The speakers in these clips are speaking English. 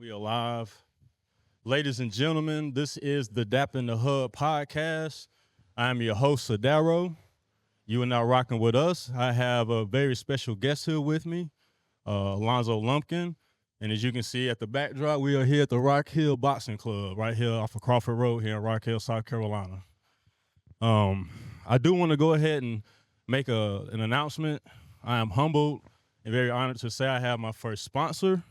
We are live. Ladies and gentlemen, this is the Dap in the Hub podcast. I'm your host, Sadaro. You are now rocking with us. I have a very special guest here with me, Alonzo Lumpkin. And as you can see at the backdrop, we are here at the Rock Hill Boxing Club, right here off of Crawford Road here in Rock Hill, South Carolina. I do want to go ahead and make an announcement. I am humbled and very honored to say I have my first sponsor.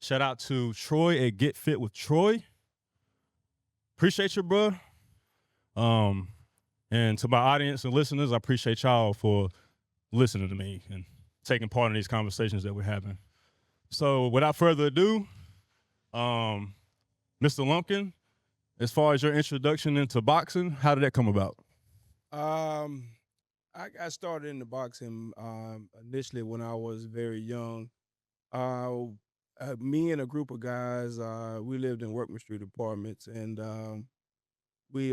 Shout out to Troy at Get Fit with Troy. Appreciate you, bro. And to my audience and listeners, I appreciate y'all for listening to me and taking part in these conversations that we're having. So without further ado, Mr. Lumpkin, as far as your introduction into boxing, how did that come about? I got started in the boxing initially when I was very young. Me and a group of guys, we lived in Workman Street apartments, and we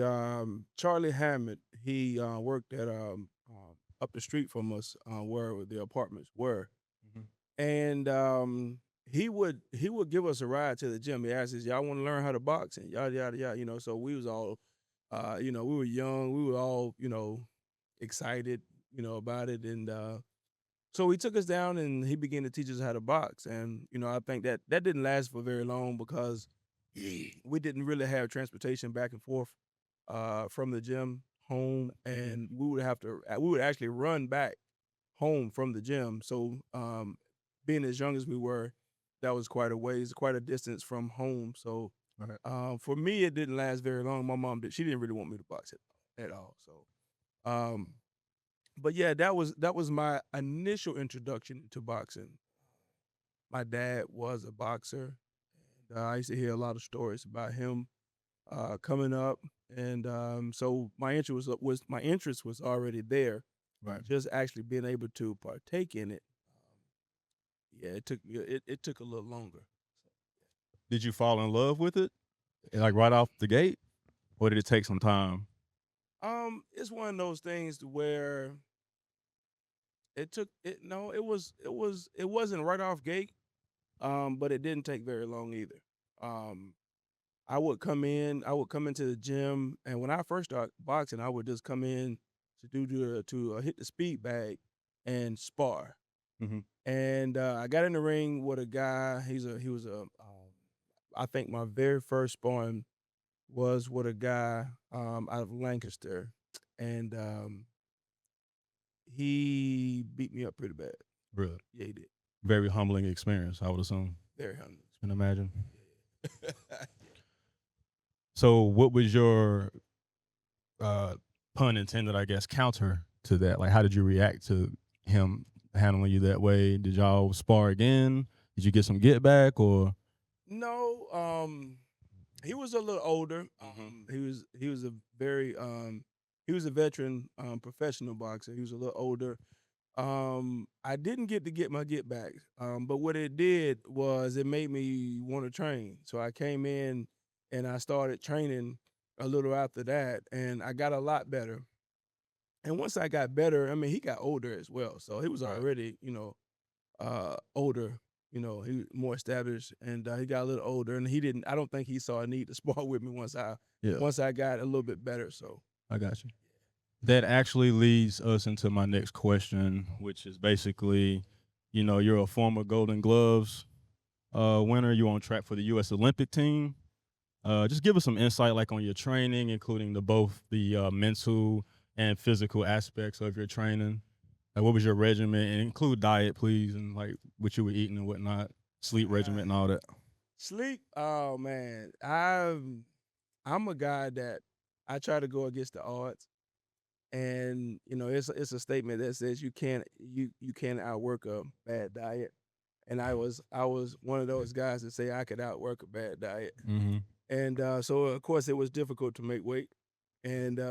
Charlie Hammett, he worked at up the street from us where the apartments were, and he would give us a ride to the gym. He asked us, "Y'all want to learn how to box?" And yada yada yada. So we was all, we were young, we were all, excited, about it, and so he took us down and he began to teach us how to box. And I think that didn't last for very long because we didn't really have transportation back and forth from the gym home, and we would actually run back home from the gym. So being as young as we were, that was quite a ways, quite a distance from home. So for me, it didn't last very long. My mom she didn't really want me to box at all. So um, but yeah, that was my initial introduction to boxing. My dad was a boxer, and I used to hear a lot of stories about him coming up, and so my interest was already there. Right. Just actually being able to partake in it, yeah, it took a little longer. Did you fall in love with it, like right off the gate, or did it take some time? It's one of those things to where it took it. No, it wasn't right off gate. But it didn't take very long either. Um, I would come into the gym, and when I first started boxing, I would just come in to hit the speed bag and spar. Mm-hmm. And I got in the ring with a guy. He was a I think my very first sparring was with a guy out of Lancaster, and he beat me up pretty bad. Really? Yeah, he did. Very humbling experience, I would assume. Very hungry. Can imagine. Yeah. So, what was your pun intended, I guess, counter to that? Like, how did you react to him handling you that way? Did y'all spar again? Did you get some get back, or? No, he was a little older. Mhm. He was a very he was a veteran professional boxer. He was a little older. I didn't get to get my get back. But what it did was it made me want to train. So I came in and I started training a little after that, and I got a lot better. And once I got better, I mean, he got older as well. So he was Right. already, older. He was more established, and he got a little older. And he didn't. I don't think he saw a need to spar with me Yeah, once I got a little bit better. So I got you. That actually leads us into my next question, which is basically, you're a former Golden Gloves winner. You're on track for the U.S. Olympic team. Just give us some insight, like on your training, including both the mental and physical aspects of your training. Like, what was your regimen, and include diet, please, and like what you were eating and whatnot, sleep regimen, and all that. sleep. Oh man, I'm a guy that I try to go against the odds, and it's a statement that says you can't outwork a bad diet, and I was one of those guys that say I could outwork a bad diet, Mm-hmm. and so of course it was difficult to make weight, and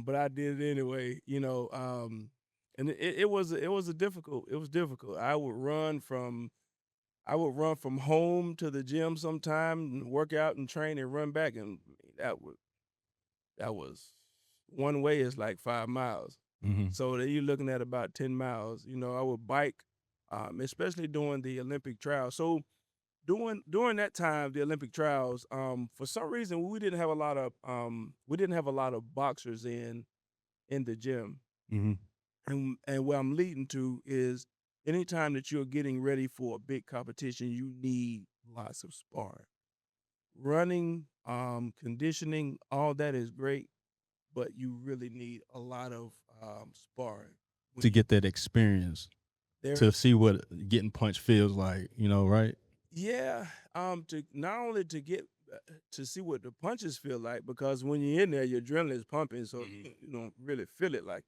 but I did it anyway, and it was difficult. I would run from home to the gym sometime and work out and train and run back, and that was one way is like 5 miles. Mm-hmm. So that you're looking at about 10 miles. I would bike, especially during the Olympic trials. So during that time, the Olympic trials, for some reason we didn't have a lot of boxers in the gym. Mm-hmm. And where I'm leading to is anytime that you're getting ready for a big competition, you need lots of sparring. Running, conditioning, all that is great, but you really need a lot of sparring. To get that experience, There, to see what getting punched feels like, right? yeah, to not only to get to see what the punches feel like, because when you're in there, your adrenaline is pumping, so you don't really feel it like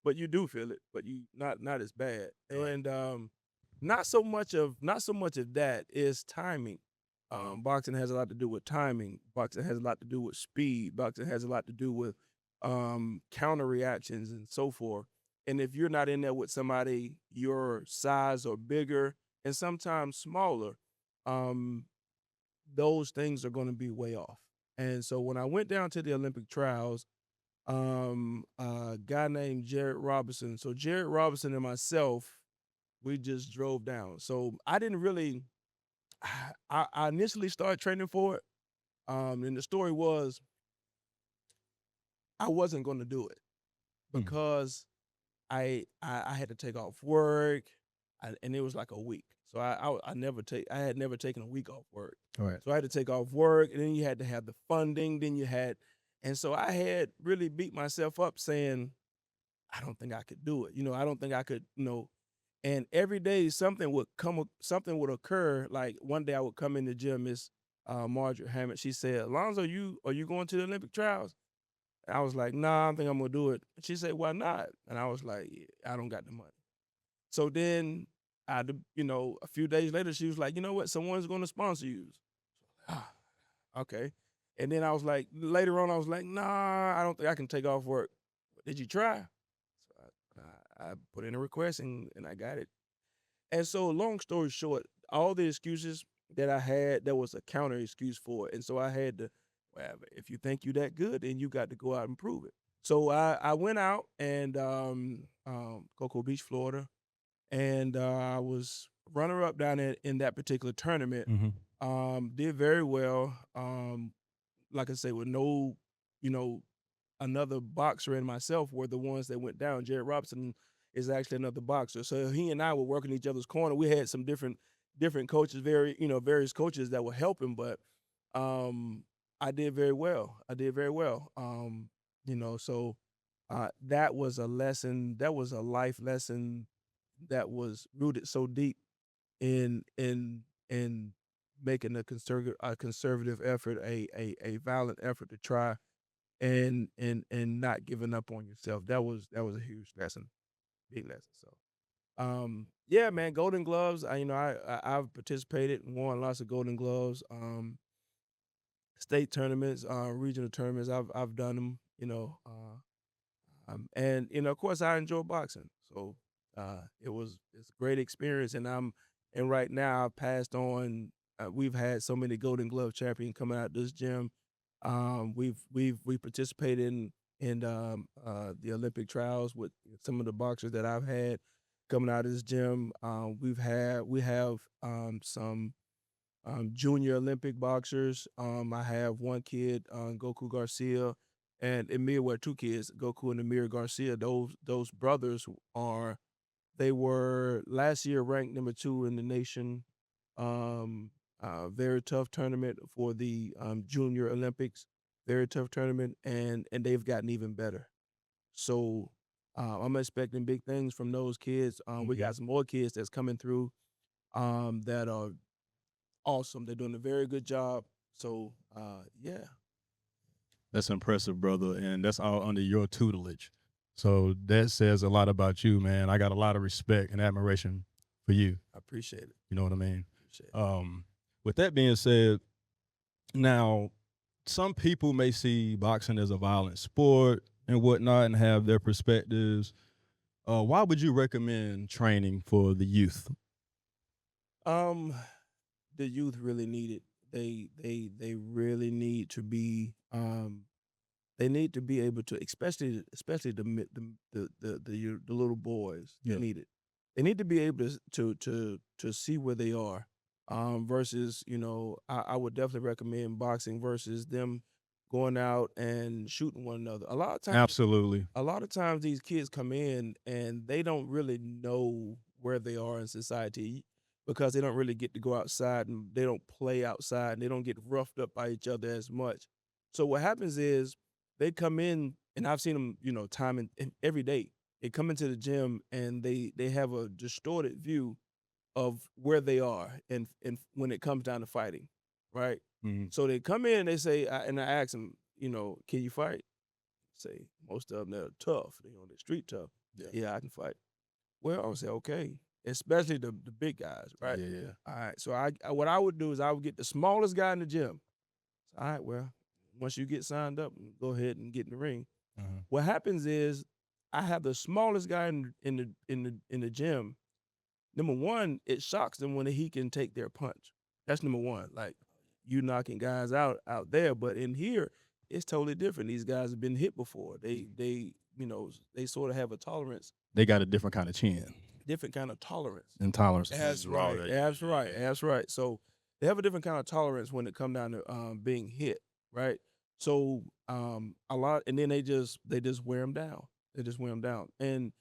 but you do feel it, but you not as bad. And not so much of that is timing. Boxing has a lot to do with timing. Boxing has a lot to do with speed. Boxing has a lot to do with counter reactions and so forth. And if you're not in there with somebody your size or bigger, and sometimes smaller, um, those things are going to be way off. And so when I went down to the Olympic trials, a guy named Jared Robinson. So Jared Robinson and myself, we just drove down. So I didn't really. I initially started training for it, and the story was I wasn't going to do it because I had to take off work, and it was like a week. So I had never taken a week off work. All right. So I had to take off work, and then you had to have the funding. And so I had really beat myself up saying, I don't think I could do it. I don't think I could. And every day something something would occur. Like one day I would come in the gym, Miss Margaret Hammond. She said, "Alonzo, are you going to the Olympic trials?" I was like, "Nah, I don't think I'm gonna do it." She said, "Why not?" And I was like, "Yeah, I don't got the money." So then, a few days later, she was like, "You know what? Someone's gonna sponsor you." Ah, okay. And then I was like, later on, I was like, "Nah, I don't think I can take off work." Did you try? So I put in a request and I got it. And so, long story short, all the excuses that I had, there was a counter excuse for it. And so I had to, well, if you think you that good, then you got to go out and prove it. So I went out and Cocoa Beach, Florida, and I was runner up down in that particular tournament. Mm-hmm. Did very well. Like I say, with no, you know, another boxer and myself were the ones that went down. Jared Robinson is actually another boxer. So he and I were working each other's corner. We had some different coaches, various coaches that were helping, but I did very well. I did very well. So that was a lesson, that was a life lesson that was rooted so deep in making a conservative effort, a violent effort to try and not giving up on yourself. That was a huge lesson, big lesson. So yeah, man, Golden Gloves. I've participated and won lots of Golden Gloves. State tournaments, regional tournaments. I've done them. And of course I enjoy boxing. So it's a great experience, and right now I've passed on. We've had so many Golden Glove champions coming out of this gym. We participated in the Olympic trials with some of the boxers that I've had coming out of this gym. We have some junior Olympic boxers. I have one kid, Goku Garcia, and Emir. Were two kids, Goku and Emir Garcia. Those brothers they were last year ranked number 2 in the nation. Very tough tournament for the junior Olympics. Very tough tournament, and they've gotten even better. So I'm expecting big things from those kids. We got some more kids that's coming through that are awesome. They're doing a very good job. So yeah. That's impressive, brother, and that's all under your tutelage. So that says a lot about you, man. I got a lot of respect and admiration for you. I appreciate it. You know what I mean? Appreciate it. With that being said, now some people may see boxing as a violent sport and whatnot and have their perspectives. Why would you recommend training for the youth? Um, the youth really need it. They really need to be they need to be able to, especially the little boys. They Yeah. need it. They need to be able to see where they are versus, I would definitely recommend boxing versus them going out and shooting one another. Absolutely. A lot of times these kids come in and they don't really know where they are in society because they don't really get to go outside and they don't play outside and they don't get roughed up by each other as much. So what happens is they come in, and I've seen them, time and every day. They come into the gym and they have a distorted view of where they are and when it comes down to fighting, right? Mhm. So they come in, they say, and I ask them, can you fight? Say most of them they're tough, they're street tough. Yeah, I can fight. Well, I would say okay, especially the big guys, right? Yeah. All right. So what I would do is I would get the smallest guy in the gym. All right. Well, once you get signed up, go ahead and get in the ring. Uh-huh. What happens is I have the smallest guy in the gym. Number one, it shocks them when he can take their punch. That's number one. Like you knocking guys out there, but in here, it's totally different. These guys have been hit before. They sort of have a tolerance, They got a different kind of chin. different kind of tolerance. Intolerance. That's right. That's right. That's right. So they have a different kind of tolerance when it comes down to being hit, right? So a lot, and then they just wear them down. They just wear them down, and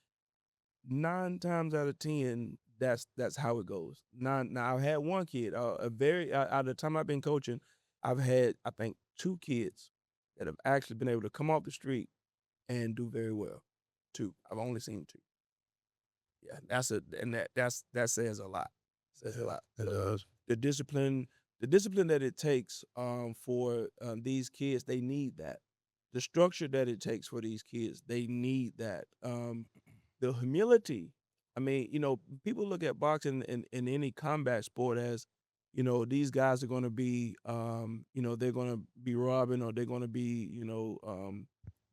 9 times out of 10, that's how it goes. Now I've had one kid. Out of the time I've been coaching, I've had I think 2 kids that have actually been able to come off the street and do very well. 2. I've only seen 2. Yeah, that says a lot. Says a lot. It So does. the discipline that it takes for these kids, they need that. The structure that it takes for these kids, they need that. The humility. I mean, people look at boxing in any combat sport as, these guys are going to be, they're going to be robbing or they're going to be,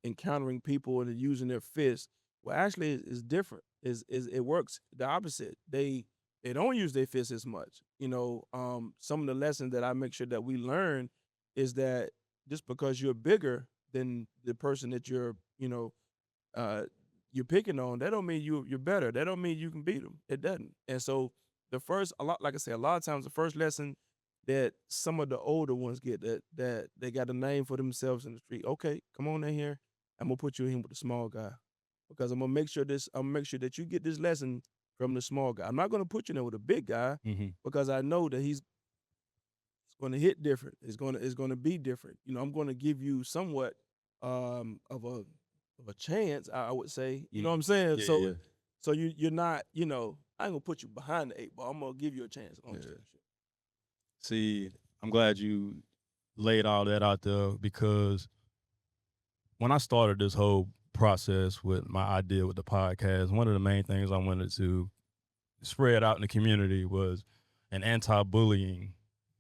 encountering people and using their fists. Well, actually, it's different. It works the opposite. They don't use their fists as much. Some of the lessons that I make sure that we learn is that just because you're bigger than the person that uh, you're picking on, that don't mean you're better. That don't mean you can beat them. It doesn't. And so like I said, a lot of times the first lesson that some of the older ones get that they got a name for themselves in the street. Okay, come on in here. I'm gonna put you in with the small guy because I'm gonna make sure that you get this lesson from the small guy. I'm not gonna put you in there with a big guy Mm-hmm. because I know that he's going to hit different. It's going to be different. I'm going to give you somewhat of a chance. I would say. You know what I'm saying? Yeah, so yeah. so you're not. I ain't gonna put you behind the 8 ball. I'm gonna give you a chance. See, I'm glad you laid all that out there because when I started this whole process with my idea with the podcast, one of the main things I wanted to spread out in the community was an anti-bullying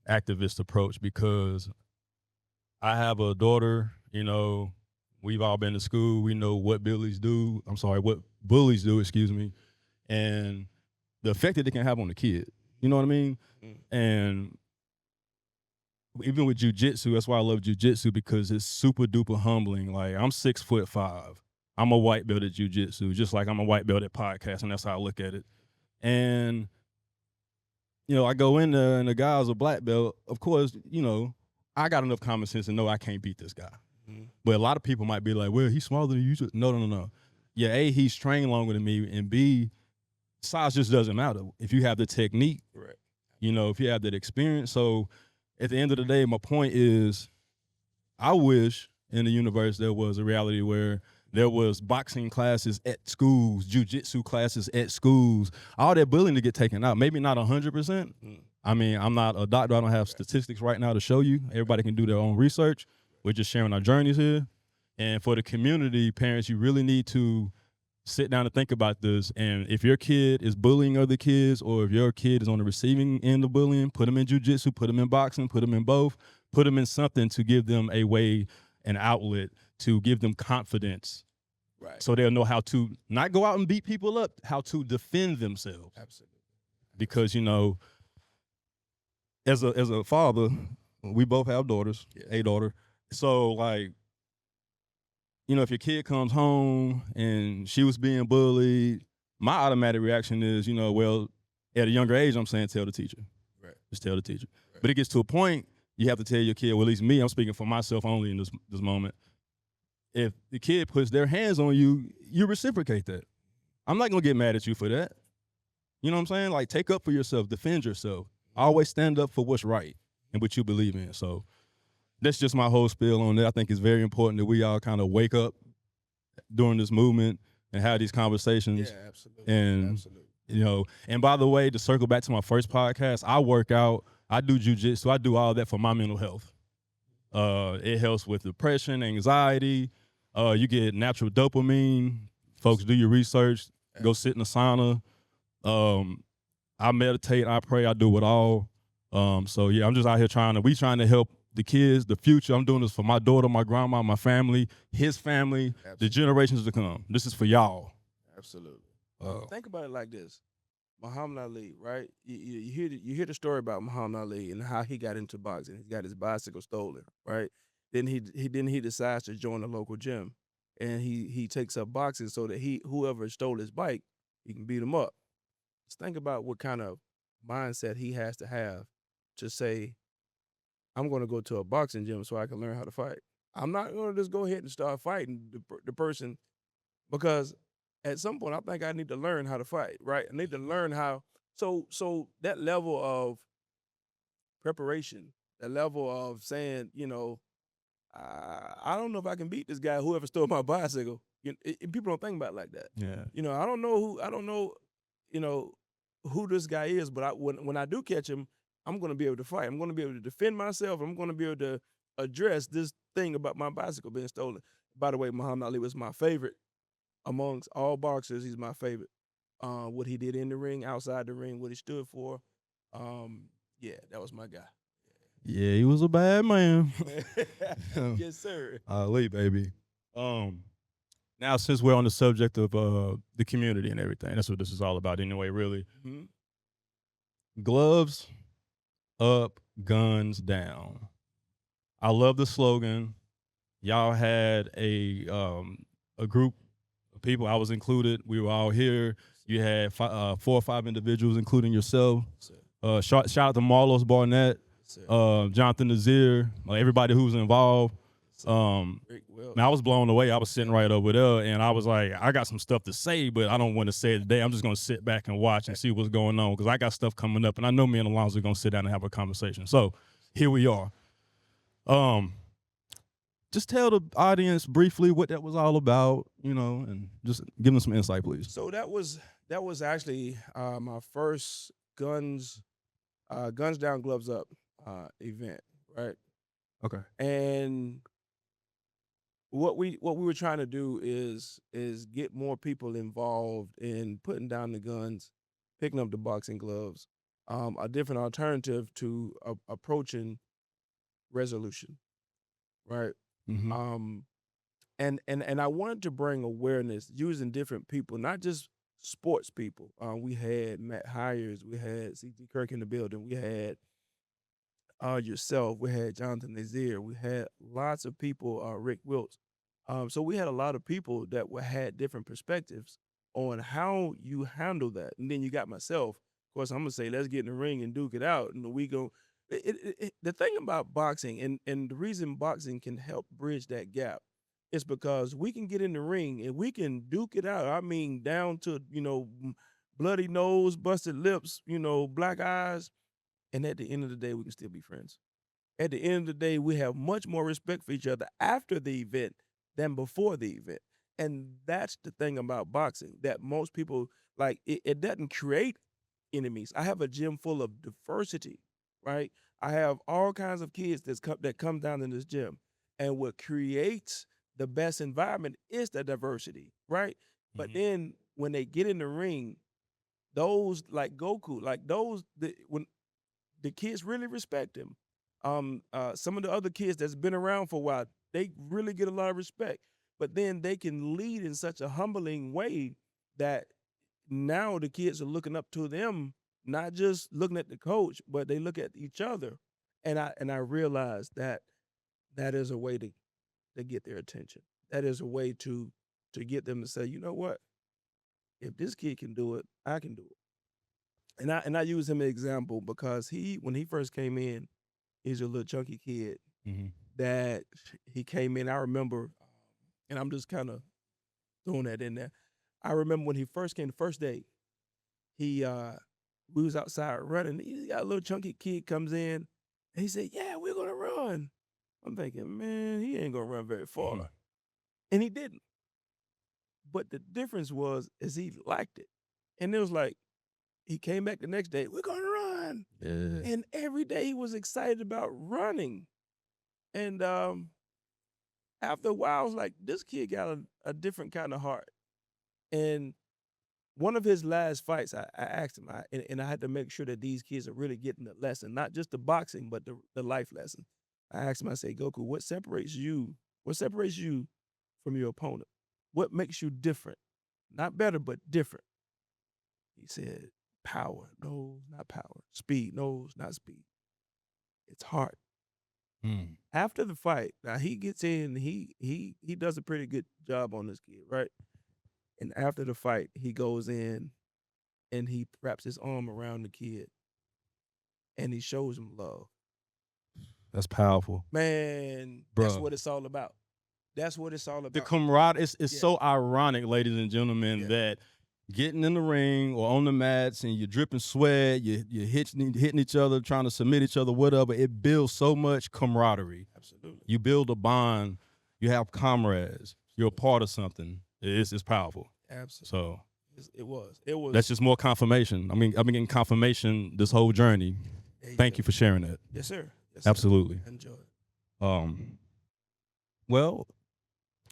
activist approach because I have a daughter, we've all been to school. We know what bullies do. What bullies do, excuse me, and the effect that it can have on the kid. You know what I mean? Mm. And even with jiu-jitsu, that's why I love jiu-jitsu because it's super duper humbling. Like I'm 6'5". I'm a white belt at jiu-jitsu, just like I'm a white belt at podcasting. That's how I look at it. And I go in there and the guy's a black belt. Of course, I got enough common sense to know I can't beat this guy. Mm-hmm. But a lot of people might be like, well, he's smaller than you. No. Yeah, A, he's trained longer than me, and B, size just doesn't matter. If you have the technique, Right. if you have that experience. So at the end of the day, my point is I wish in the universe there was a reality where there was boxing classes at schools, jiu-jitsu classes at schools, all that bullying to get taken out. Maybe not 100%. Mm. I mean, I'm not a doctor. I don't have statistics right now to show you. Everybody can do their own research. We're just sharing our journeys here. And for the community, parents, you really need to sit down and think about this. And if your kid is bullying other kids or if your kid is on the receiving end of bullying, put them in jiu-jitsu, put them in boxing, put them in both, put them in something to give them a way, an outlet, to give them confidence. Right. So they'll know how to not go out and beat people up, how to defend themselves. Absolutely. Because, as a father, we both have daughters, a daughter. So, like, if your kid comes home and she was being bullied, my automatic reaction is, well, at a younger age, I'm saying tell the teacher. Right. Just tell the teacher. Right. But it gets to a point you have to tell your kid. Well, at least me, I'm speaking for myself only in this moment. If the kid puts their hands on you, you reciprocate that. I'm not gonna get mad at you for that. You know what I'm saying? Like, take up for yourself, defend yourself. Always stand up for what's right and what you believe in. So that's just my whole spiel on that. I think it's very important that we all kind of wake up during this movement and have these conversations. Yeah, absolutely. And Absolutely. you know, and by the way, to circle back to my first podcast, I work out, I do jujitsu, I do all that for my mental health. It helps with depression, anxiety. You get natural dopamine. Folks, do your research. Go sit in the sauna. I meditate, I pray, I do it all. So yeah, I'm just out here trying to help the kids, the future. I'm doing this for my daughter, my grandma, my family, his family, the generations to come. This is for y'all. Absolutely. Think about it like this: Muhammad Ali, right? You hear the story about Muhammad Ali and how he got into boxing. He got his bicycle stolen, right? Then he decides to join a local gym, and he takes up boxing so that whoever stole his bike, he can beat him up. Just think about what kind of mindset he has to say, I'm going to go to a boxing gym so I can learn how to fight. I'm not going to just go ahead and start fighting the person, because at some point I think I need to learn how to fight, right? I need to learn how. So that level of preparation, that level of saying, I don't know if I can beat this guy, whoever stole my bicycle. People don't think about it like that. Yeah. I don't know, who this guy is, but when I do catch him, I'm going to be able to fight. I'm going to be able to defend myself. I'm going to be able to address this thing about my bicycle being stolen. By the way, Muhammad Ali was my favorite amongst all boxers. He's my favorite. What he did in the ring, outside the ring, what he stood for. Yeah, that was my guy. Yeah, he was a bad man. Yes, sir. Ali, baby. Now, since we're on the subject of the community and everything, that's what this is all about anyway, really. Mm-hmm. Gloves up, guns down. I love the slogan. Y'all had a group of people. I was included. We were all here. You had 4 or 5 individuals, including yourself. Shout out to Marlos Barnett, Jonathan Nazir, everybody who was involved. Man, I was blown away. I was sitting right over there, and I was like, I got some stuff to say, but I don't want to say it today. I'm just going to sit back and watch and see what's going on, because I got stuff coming up, and I know me and Alonzo are going to sit down and have a conversation. So here we are. Just tell the audience briefly what that was all about, and just give them some insight, please. So that was actually my first guns down, gloves up event, right? Okay. And what we were trying to do is get more people involved in putting down the guns, picking up the boxing gloves, a different alternative to approaching resolution, right? Mm-hmm. And I wanted to bring awareness using different people, not just sports people. We had Matt Hires, we had C.T. Kirk in the building, we had yourself, we had Jonathan Nazir, we had lots of people, Rick Wiltz. So we had a lot of people that had different perspectives on how you handle that. And then you got myself. Of course, I'm gonna say, let's get in the ring and duke it out. And we go. The thing about boxing, and the reason boxing can help bridge that gap, is because we can get in the ring and we can duke it out. I mean, down to bloody nose, busted lips, black eyes, and at the end of the day, we can still be friends. At the end of the day, we have much more respect for each other after the event than before the event. And that's the thing about boxing, that most people, like, it doesn't create enemies. I have a gym full of diversity, right? I have all kinds of kids that come down in this gym. And what creates the best environment is the diversity, right? Mm-hmm. But then when they get in the ring, those like Goku, when the kids really respect him. Some of the other kids that's been around for a while, they really get a lot of respect. But then they can lead in such a humbling way that now the kids are looking up to them, not just looking at the coach, but they look at each other. And I realized that is a way to get their attention. That is a way to get them to say, you know what? If this kid can do it, I can do it. And I use him as an example because when he first came in, he's a little chunky kid Mm-hmm. that he came in. I remember, and I'm just kind of throwing that in there. I remember when he first came the first day, he we was outside running. He got a little chunky kid comes in, and he said, "Yeah, we're gonna run." I'm thinking, man, he ain't gonna run very far, Mm-hmm. and he didn't. But the difference was is he liked it, and it was like he came back the next day. We're gonna run, Yeah. and every day he was excited about running. And after a while, I was like, this kid got a different kind of heart. And one of his last fights, I asked him, and I had to make sure that these kids are really getting the lesson, not just the boxing, but the life lesson. I asked him, I say, Goku, what separates you? What separates you from your opponent? What makes you different? Not better, but different. He said, power. No, not power. Speed. No, it's not speed. It's heart. Mm. After the fight, now he gets in, he does a pretty good job on this kid, right? And after the fight, he goes in and he wraps his arm around the kid and he shows him love. That's powerful, Man, that's bro. what it's all about. That's what it's all The about. camaraderie, it's Yeah. so ironic, ladies and gentlemen, Yeah. that getting in the ring or on the mats and you're dripping sweat, you're hitting each other, trying to submit each other, whatever, it builds so much camaraderie. Absolutely. You build a bond, you have comrades, you're a part of something. It's powerful. Absolutely. So It was. that's just more confirmation. I mean, I've been getting confirmation this whole journey. Thank you for sharing that. Yes, sir. Yes, sir. Absolutely. Enjoy it. Well,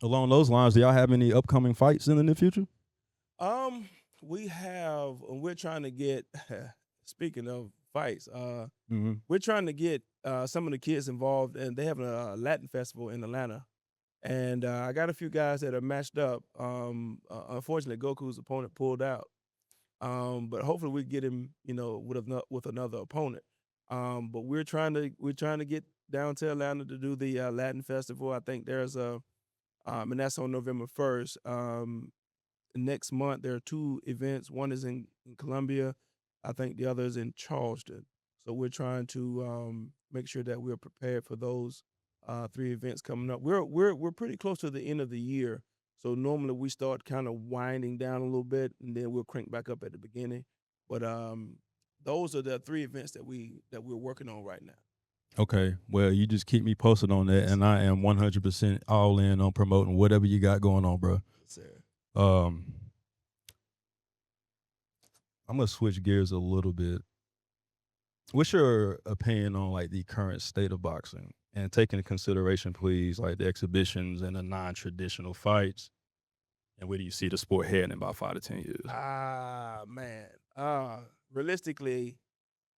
along those lines, do y'all have any upcoming fights in the near future? We have, and we're trying to get. Speaking of fights, Mm-hmm. we're trying to get some of the kids involved, and they have a Latin festival in Atlanta. And I got a few guys that are matched up. Unfortunately, Goku's opponent pulled out. But hopefully we get him, with another opponent. But we're trying to get down to Atlanta to do the Latin festival. I think there's and that's on November 1st. Next month there are two events. One is in Columbia. I think the other is in Charleston. So we're trying to make sure that we're prepared for those three events coming up. We're pretty close to the end of the year. So normally we start kind of winding down a little bit and then we'll crank back up at the beginning. But those are the three events that we're working on right now. Okay. Well, you just keep me posted on that, and I am 100% all in on promoting whatever you got going on, bro. Yes, sir. I'm gonna switch gears a little bit. What's your opinion on like the current state of boxing, and take into consideration, please, like the exhibitions and the non-traditional fights, and where do you see the sport heading in about 5 to 10 years? Man. Realistically,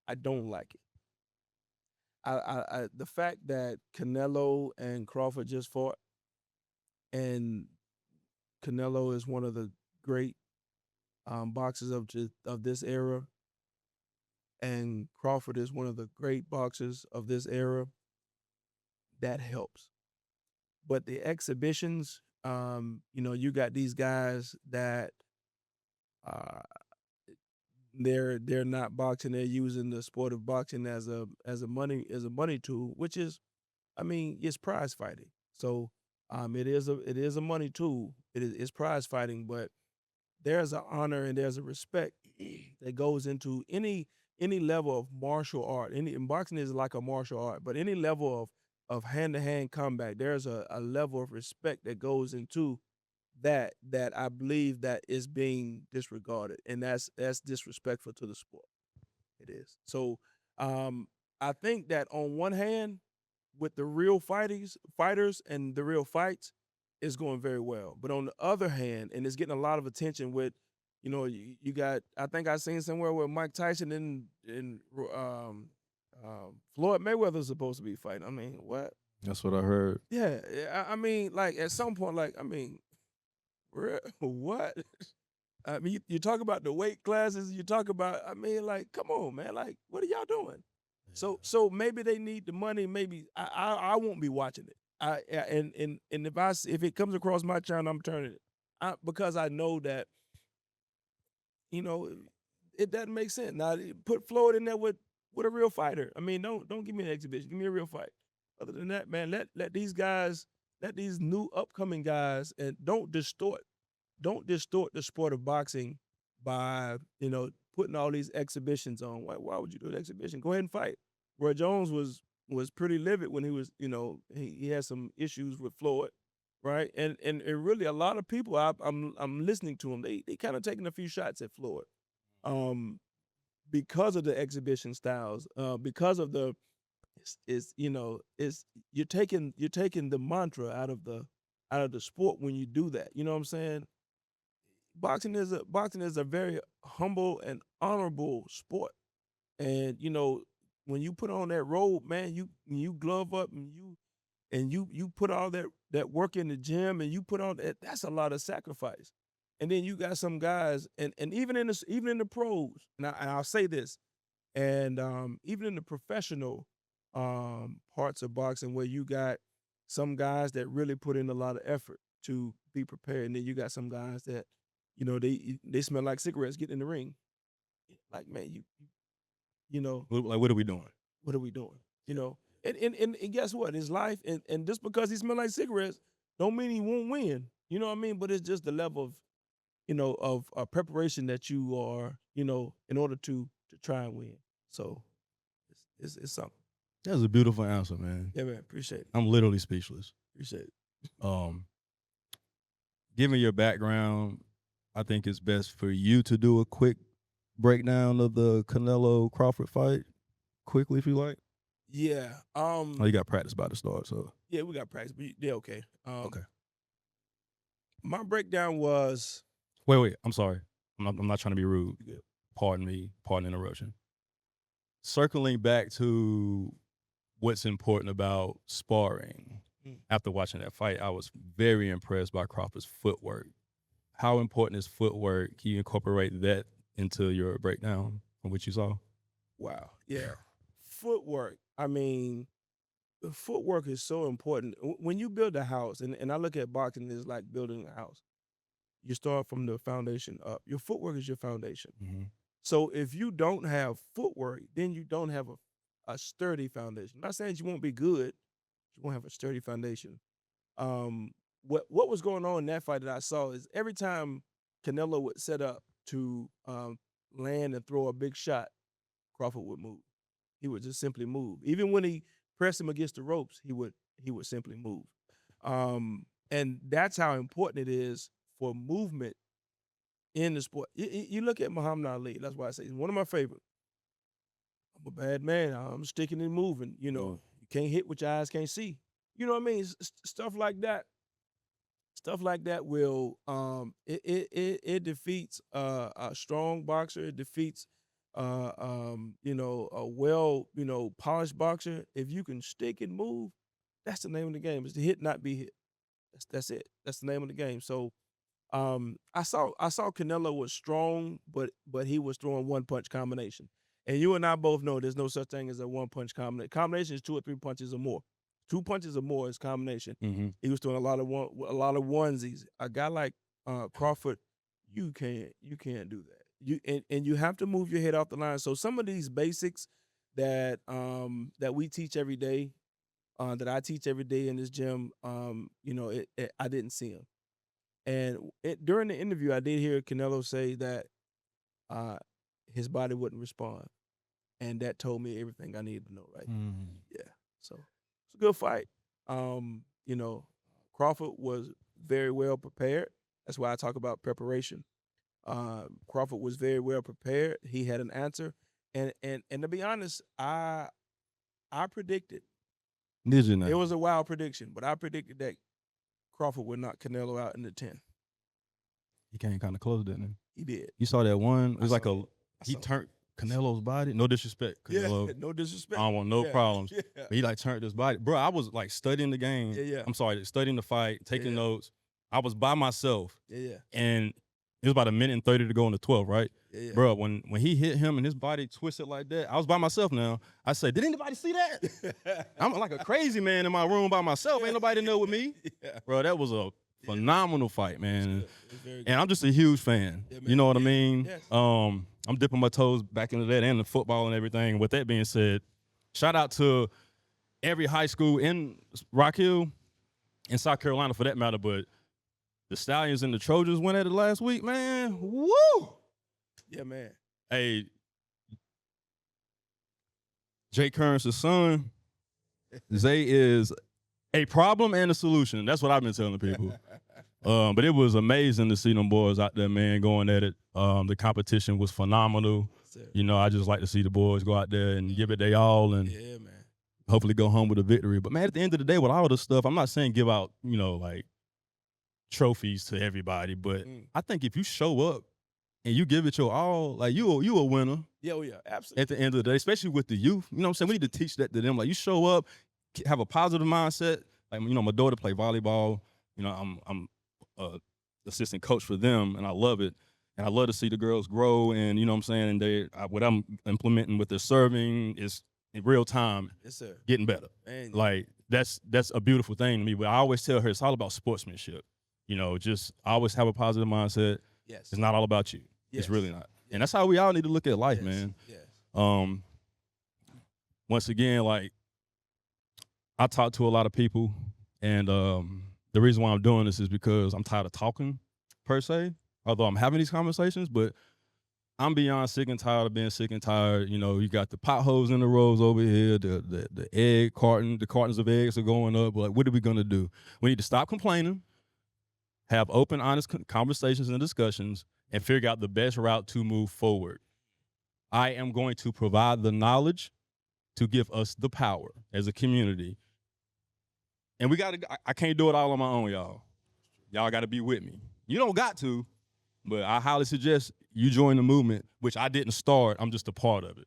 I don't like it. The fact that Canelo and Crawford just fought, and Canelo is one of the great boxers of this era, and Crawford is one of the great boxers of this era. That helps. But the exhibitions, you got these guys that uh, they're not boxing; they're using the sport of boxing as a money tool, which is, I mean, it's prize fighting. So it is a money tool. It's prize fighting, but there's an honor and there's a respect that goes into any level of martial art. And boxing is like a martial art, but any level of hand to hand combat, there's a level of respect that goes into that I believe that is being disregarded, and that's disrespectful to the sport. It is. So I think that on one hand, with the real fighters and the real fights, is going very well. But on the other hand, and it's getting a lot of attention with, you got. I think I seen somewhere where Mike Tyson and Floyd Mayweather is supposed to be fighting. I mean, what? That's what I heard. Yeah, I mean, like at some point, like I mean, what? I mean, you talk about the weight classes. You talk about. I mean, like, come on, man. Like, what are y'all doing? So maybe they need the money. Maybe I won't be watching it. And if it comes across my channel, I'm turning it because I know that, you know, it doesn't make sense. Now put Floyd in there with a real fighter. I mean, don't give me an exhibition. Give me a real fight. Other than that, man, let these guys, let these new upcoming guys, and don't distort the sport of boxing by putting all these exhibitions on. Why would you do an exhibition? Go ahead and fight. Roy Jones was pretty livid when he was he had some issues with Floyd, right? And really a lot of people I'm listening to them. They kind of taking a few shots at Floyd, because of the exhibition styles, because of the it's you're taking the mantra out of the sport when you do that. You know what I'm saying? Boxing is a very humble and honorable sport, and when you put on that robe, man, you glove up and you put all that work in the gym, and you put on that's a lot of sacrifice. And then you got some guys, and even in the pros, and I'll say this, and even in the professional parts of boxing, where you got some guys that really put in a lot of effort to be prepared, and then you got some guys that they smell like cigarettes getting in the ring. Like, man, Like, what are we doing? what are we doing? And guess what? It's life, and just because he smell like cigarettes don't mean he won't win. You know what I mean? But it's just the level of preparation that you are, in order to try and win. So it's something. That's a beautiful answer, man. Yeah, man. Appreciate it. I'm literally speechless. Appreciate it. Given your background, I think it's best for you to do a quick breakdown of the Canelo Crawford fight, quickly, if you like. Yeah. Oh, you got practice by the start, so Yeah, we got practice, but yeah, okay. okay. My breakdown was. Wait. I'm sorry. I'm not trying to be rude. You good. Pardon me. Pardon the interruption. Circling back to what's important about sparring. After watching that fight, I was very impressed by Crawford's footwork. How important is footwork? Can you incorporate that into your breakdown from what you saw? Wow. Yeah. Footwork. I mean, the footwork is so important. When you build a house, and I look at boxing as like building a house. You start from the foundation up. Your footwork is your foundation. Mm-hmm. So if you don't have footwork, then you don't have a sturdy foundation. I'm not saying you won't be good. You won't have a sturdy foundation. What was going on in that fight that I saw is every time Canelo would set up to land and throw a big shot, Crawford would move. He would just simply move. Even when he pressed him against the ropes, he would simply move. And that's how important it is for movement in the sport. You look at Muhammad Ali. That's why I say he's one of my favorites. I'm a bad man. I'm sticking and moving. You can't hit what your eyes can't see. You know what I mean? Stuff like that. Stuff like that will it defeats a strong boxer. It defeats a well polished boxer. If you can stick and move, that's the name of the game. It's to hit, not be hit. That's it. That's the name of the game. So I saw Canelo was strong, but he was throwing one punch combination. And you and I both know there's no such thing as a one punch combination. Combination is 2 or 3 punches or more. 2 punches or more is combination. Mm-hmm. He was throwing a lot of onesies. A guy like Crawford, you can't do that. And you have to move your head off the line. So some of these basics that we teach every day, that I teach every day in this gym, I didn't see them. And during the interview, I did hear Canelo say that his body wouldn't respond, and that told me everything I needed to know. Right? Mm-hmm. Yeah. So it's a good fight. Crawford was very well prepared. That's why I talk about preparation. Crawford was very well prepared. He had an answer, and to be honest, I predicted. Did you know? It was a wild prediction, but I predicted that Crawford would knock Canelo out in the 10th. He came kind of close, didn't he? He did. You saw that one? It was like he saw turned Canelo's body. No disrespect, Canelo. Yeah, no disrespect. I don't want no problems. Yeah. But he turned his body. Bro, I was like studying the game. Yeah. I'm sorry, studying the fight, taking notes. I was by myself. Yeah. And it was about 1:30 to go in the 12th, right? Yeah. Bro, when he hit him and his body twisted like that, I was by myself now. I said, did anybody see that? I'm like a crazy man in my room by myself. Ain't nobody know with me. Yeah. Bro, that was a phenomenal fight, man. It's very good. And I'm just a huge fan. Yeah, man. You know what I mean? Yes. I'm dipping my toes back into that and the football and everything. With that being said, shout out to every high school in Rock Hill, in South Carolina for that matter, but the Stallions and the Trojans went at it last week, man. Woo! Yeah, man. Hey, Jake Currens' son, Zay is a problem and a solution. That's what I've been telling people. But it was amazing to see them boys out there, man, going at it. The competition was phenomenal. You know, I just like to see the boys go out there and give it their all and Yeah, man. hopefully go home with a victory. But, man, at the end of the day, with all this stuff, I'm not saying give out, you know, like trophies to everybody. But I think if you show up and you give it your all, like you a winner. Yeah, oh yeah, absolutely. At the end of the day, especially with the youth, you know what I'm saying? We need to teach that to them. Like you show up, have a positive mindset. Like, you know, my daughter play volleyball. You know, I'm assistant coach for them, and I love it. And I love to see the girls grow. And you know what I'm saying? And what I'm implementing with their serving is in real time, yes, sir, getting better. Man, like that's a beautiful thing to me. But I always tell her it's all about sportsmanship. You know, just always have a positive mindset. Yes, it's not all about you. Yes. It's really not. Yes. And that's how we all need to look at life, yes. man. Yes. Once again, like I talk to a lot of people, and the reason why I'm doing this is because I'm tired of talking, per se. Although I'm having these conversations, but I'm beyond sick and tired of being sick and tired. You know, you got the potholes in the roads over here, the egg carton, the cartons of eggs are going up. Like, what are we gonna do? We need to stop complaining, have open, honest conversations and discussions, and figure out the best route to move forward. I am going to provide the knowledge to give us the power as a community. And I can't do it all on my own, y'all. Y'all got to be with me. You don't got to, but I highly suggest you join the movement, which I didn't start. I'm just a part of it.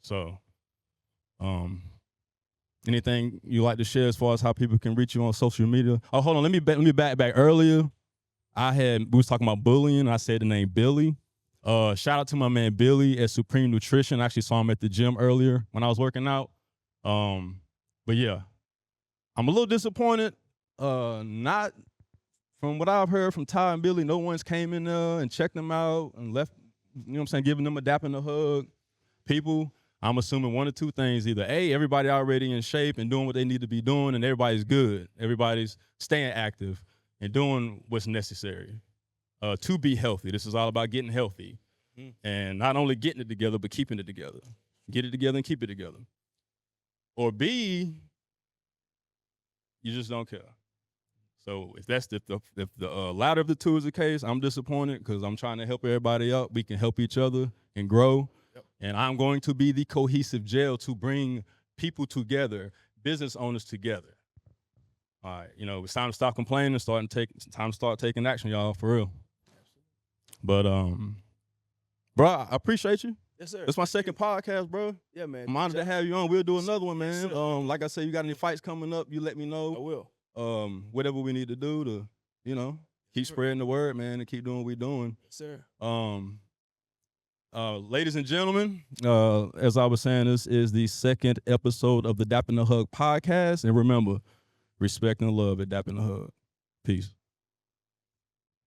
So, anything you like to share as far as how people can reach you on social media? Oh, hold on. Let me back earlier. We was talking about bullying. I said the name Billy. Shout out to my man Billy at Supreme Nutrition. I actually saw him at the gym earlier when I was working out. But yeah, I'm a little disappointed. Not from what I've heard from Ty and Billy, no one's came in there and checked them out and left, you know what I'm saying, giving them a dap and a hug. People, I'm assuming one or two things. Either A, everybody already in shape and doing what they need to be doing, and everybody's good. Everybody's staying active and doing what's necessary to be healthy. This is all about getting healthy. And not only getting it together, but keeping it together. Get it together and keep it together. Or B, you just don't care. So if the latter of the two is the case, I'm disappointed because I'm trying to help everybody out. We can help each other and grow. Yep. And I'm going to be the cohesive gel to bring people together, business owners together. All right, you know, it's time to stop complaining and time to start taking action, y'all, for real. But bro, I appreciate you. Yes, sir. It's my second podcast, bro. Yeah, man. I'm honored to have you on. We'll do another one, man. Yes, like I said, you got any fights coming up, you let me know. I will. Whatever we need to do to, you know, keep spreading the word, man, and keep doing what we're doing. Yes, sir. Ladies and gentlemen, as I was saying, this is the second episode of the Dap and the Hug podcast. And remember, respect and love at Dap and the Hug. Peace.